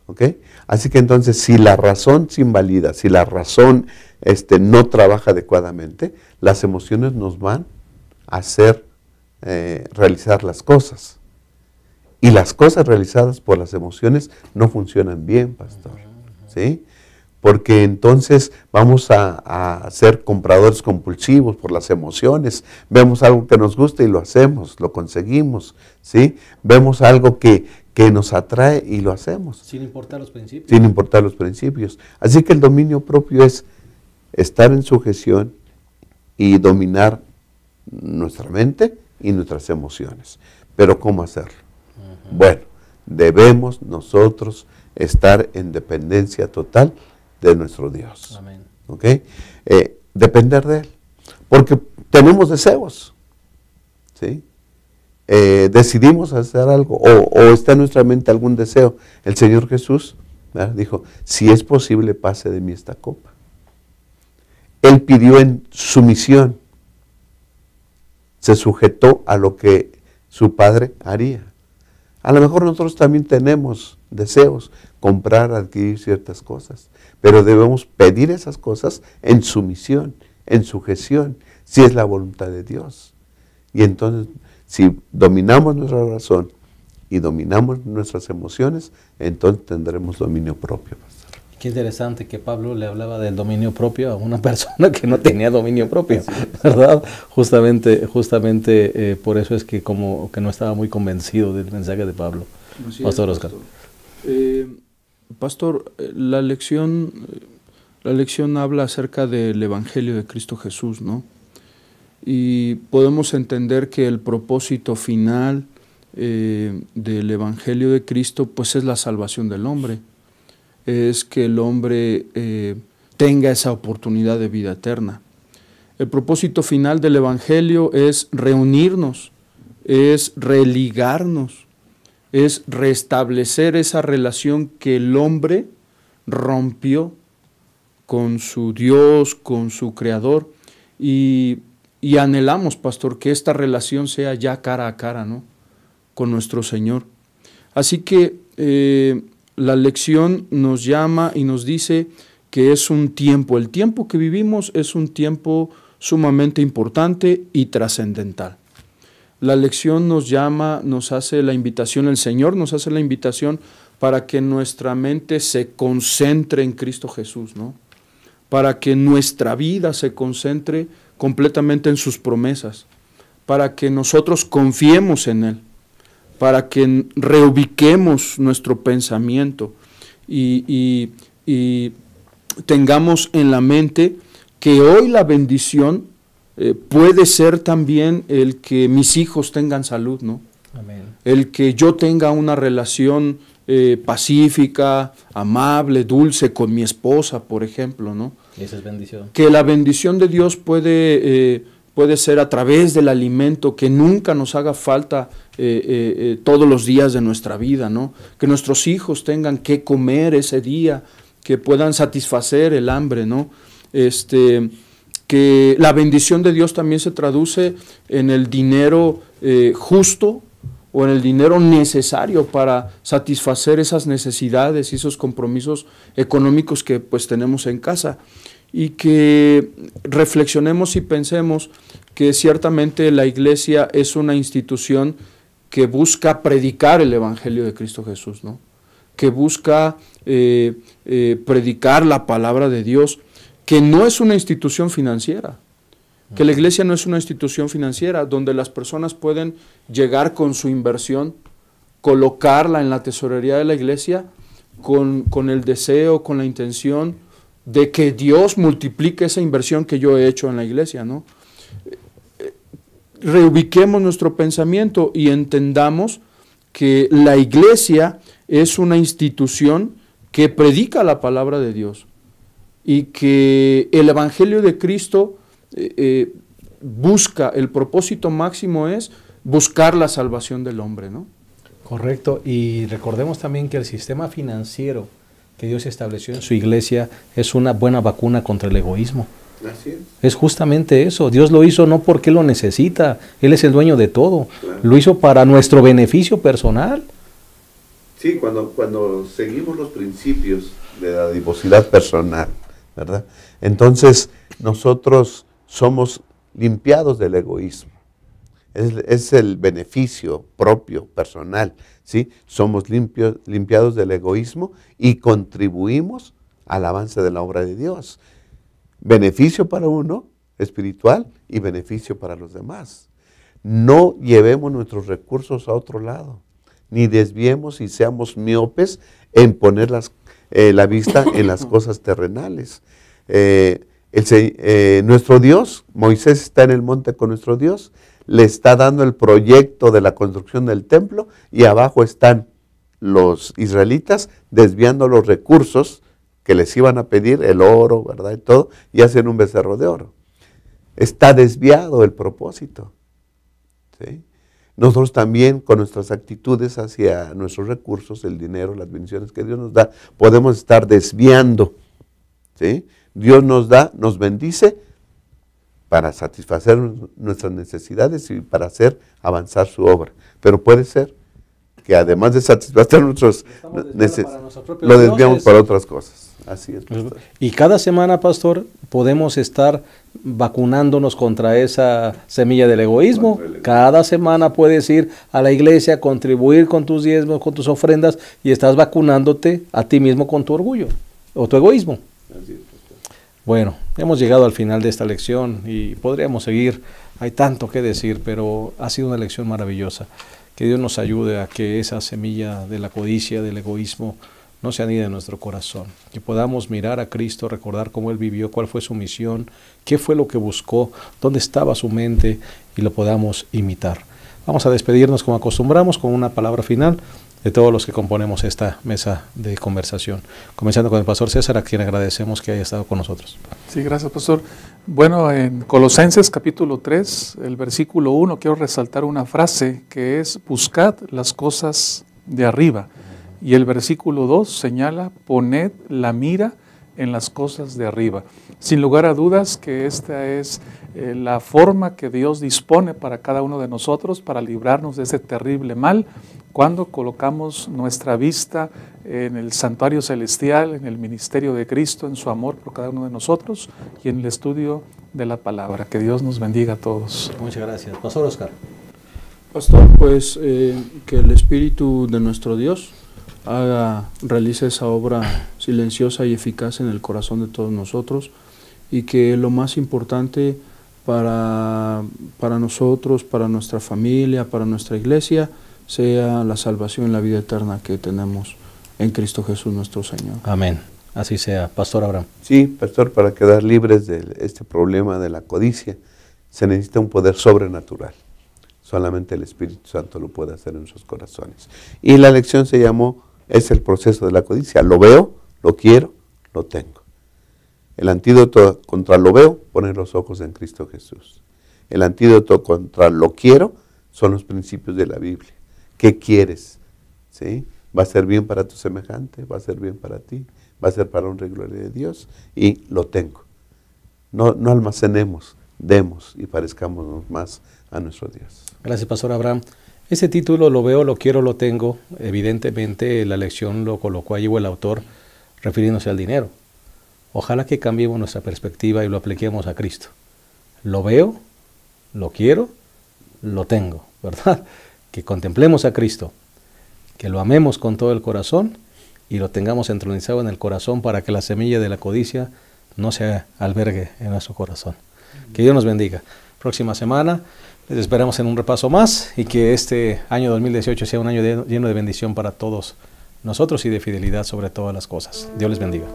¿ok? Así que entonces, si la razón se invalida, si la razón no trabaja adecuadamente, las emociones nos van a hacer realizar las cosas. Y las cosas realizadas por las emociones no funcionan bien, pastor, ¿sí? Porque entonces vamos a ser compradores compulsivos por las emociones. Vemos algo que nos gusta y lo hacemos, lo conseguimos, ¿sí? Vemos algo que nos atrae y lo hacemos. Sin importar los principios. Sin importar los principios. Así que el dominio propio es estar en sujeción y dominar nuestra mente y nuestras emociones. Pero ¿cómo hacerlo? Bueno, debemos nosotros estar en dependencia total de nuestro Dios. Amén. ¿Ok? Depender de Él. Porque tenemos deseos, ¿sí? Decidimos hacer algo, o está en nuestra mente algún deseo. El Señor Jesús, ¿verdad?, dijo: si es posible, pase de mí esta copa. Él pidió en sumisión, se sujetó a lo que su Padre haría. A lo mejor nosotros también tenemos deseos, comprar, adquirir ciertas cosas, pero debemos pedir esas cosas en sumisión, en sujeción, si es la voluntad de Dios. Y entonces, si dominamos nuestra razón y dominamos nuestras emociones, entonces tendremos dominio propio, pastor. Qué interesante que Pablo le hablaba del dominio propio a una persona que no tenía dominio propio, ¿verdad? Justamente por eso es que como que no estaba muy convencido del mensaje de Pablo. Pastor Oscar. Pastor, la lección habla acerca del Evangelio de Cristo Jesús, ¿no? Y podemos entender que el propósito final del Evangelio de Cristo, pues es la salvación del hombre, es que el hombre tenga esa oportunidad de vida eterna. El propósito final del Evangelio es reunirnos, es religarnos, es restablecer esa relación que el hombre rompió con su Dios, con su Creador, y anhelamos, pastor, que esta relación sea ya cara a cara, ¿no?, con nuestro Señor. Así que la lección nos llama y nos dice que es un tiempo, el tiempo que vivimos es un tiempo sumamente importante y trascendental. La lección nos llama, nos hace la invitación, el Señor nos hace la invitación para que nuestra mente se concentre en Cristo Jesús, ¿no?, para que nuestra vida se concentre completamente en sus promesas, para que nosotros confiemos en Él, para que reubiquemos nuestro pensamiento y tengamos en la mente que hoy la bendición puede ser también el que mis hijos tengan salud, ¿no? Amén. El que yo tenga una relación pacífica, amable, dulce con mi esposa, por ejemplo, ¿no? Esa es bendición. Que la bendición de Dios puede ser a través del alimento, que nunca nos haga falta todos los días de nuestra vida, ¿no? Que nuestros hijos tengan que comer ese día, que puedan satisfacer el hambre, ¿no? Que la bendición de Dios también se traduce en el dinero justo o en el dinero necesario para satisfacer esas necesidades y esos compromisos económicos que pues tenemos en casa, y que reflexionemos y pensemos que ciertamente la Iglesia es una institución que busca predicar el Evangelio de Cristo Jesús, ¿no?, que busca predicar la palabra de Dios, que no es una institución financiera, que la Iglesia no es una institución financiera donde las personas pueden llegar con su inversión, colocarla en la tesorería de la Iglesia con el deseo, con la intención de que Dios multiplique esa inversión que yo he hecho en la Iglesia, ¿no? Reubiquemos nuestro pensamiento y entendamos que la Iglesia es una institución que predica la palabra de Dios y que el Evangelio de Cristo busca, el propósito máximo es buscar la salvación del hombre, ¿no? Correcto, y recordemos también que el sistema financiero que Dios estableció en su iglesia es una buena vacuna contra el egoísmo. Así es. Es justamente eso. Dios lo hizo no porque lo necesita, Él es el dueño de todo. Claro. Lo hizo para nuestro beneficio personal. Sí, cuando seguimos los principios de la dadivosidad personal, ¿verdad? Entonces nosotros somos limpiados del egoísmo. Es el beneficio propio, personal, ¿sí? Somos limpiados del egoísmo y contribuimos al avance de la obra de Dios. Beneficio para uno, espiritual, y beneficio para los demás. No llevemos nuestros recursos a otro lado, ni desviemos y seamos miopes en poner la vista en las cosas terrenales. Nuestro Dios, Moisés está en el monte con nuestro Dios, le está dando el proyecto de la construcción del templo y abajo están los israelitas desviando los recursos que les iban a pedir, el oro, ¿verdad? Y todo, y hacen un becerro de oro. Está desviado el propósito, ¿sí? Nosotros también con nuestras actitudes hacia nuestros recursos, el dinero, las bendiciones que Dios nos da, podemos estar desviando, ¿sí? Dios nos da, nos bendice para satisfacer nuestras necesidades y para hacer avanzar su obra. Pero puede ser que además de satisfacer nuestras necesidades, lo desviamos para otras cosas. Así es, pastor. Y cada semana, pastor, podemos estar vacunándonos contra esa semilla del egoísmo. Cada semana puedes ir a la iglesia, contribuir con tus diezmos, con tus ofrendas, y estás vacunándote a ti mismo con tu orgullo o tu egoísmo. Así es. Bueno, hemos llegado al final de esta lección y podríamos seguir, hay tanto que decir, pero ha sido una lección maravillosa. Que Dios nos ayude a que esa semilla de la codicia, del egoísmo, no se anide en nuestro corazón. Que podamos mirar a Cristo, recordar cómo Él vivió, cuál fue su misión, qué fue lo que buscó, dónde estaba su mente, y lo podamos imitar. Vamos a despedirnos como acostumbramos con una palabra final de todos los que componemos esta mesa de conversación. Comenzando con el pastor César, a quien agradecemos que haya estado con nosotros. Sí, gracias, pastor. Bueno, en Colosenses capítulo 3, el versículo 1, quiero resaltar una frase que es: buscad las cosas de arriba. Y el versículo 2 señala: poned la mira en las cosas de arriba. Sin lugar a dudas que esta es la forma que Dios dispone para cada uno de nosotros para librarnos de ese terrible mal, cuando colocamos nuestra vista en el santuario celestial, en el ministerio de Cristo, en su amor por cada uno de nosotros y en el estudio de la palabra. Que Dios nos bendiga a todos. Muchas gracias. Pastor Oscar. Pastor, pues que el Espíritu de nuestro Dios realice esa obra silenciosa y eficaz en el corazón de todos nosotros, y que lo más importante para nosotros, para nuestra familia, para nuestra iglesia, sea la salvación y la vida eterna que tenemos en Cristo Jesús nuestro Señor. Amén. Así sea. Pastor Abraham. Sí, pastor, para quedar libres de este problema de la codicia, se necesita un poder sobrenatural. Solamente el Espíritu Santo lo puede hacer en nuestros corazones. Y la lección se llamó: es el proceso de la codicia. Lo veo, lo quiero, lo tengo. El antídoto contra lo veo, poner los ojos en Cristo Jesús. El antídoto contra lo quiero son los principios de la Biblia. ¿Qué quieres? ¿Sí? ¿Va a ser bien para tu semejante? ¿Va a ser bien para ti? ¿Va a ser para honra y gloria de Dios? Y lo tengo. No almacenemos, demos y parezcámonos más a nuestro Dios. Gracias, Pastor Abraham. Ese título, lo veo, lo quiero, lo tengo, evidentemente la lección lo colocó allí, o el autor, refiriéndose al dinero. Ojalá que cambiemos nuestra perspectiva y lo apliquemos a Cristo. Lo veo, lo quiero, lo tengo, ¿verdad? Que contemplemos a Cristo, que lo amemos con todo el corazón y lo tengamos entronizado en el corazón para que la semilla de la codicia no se albergue en nuestro corazón. Que Dios nos bendiga. Próxima semana les esperamos en un repaso más, y que este año 2018 sea un año lleno de bendición para todos nosotros y de fidelidad sobre todas las cosas. Dios les bendiga.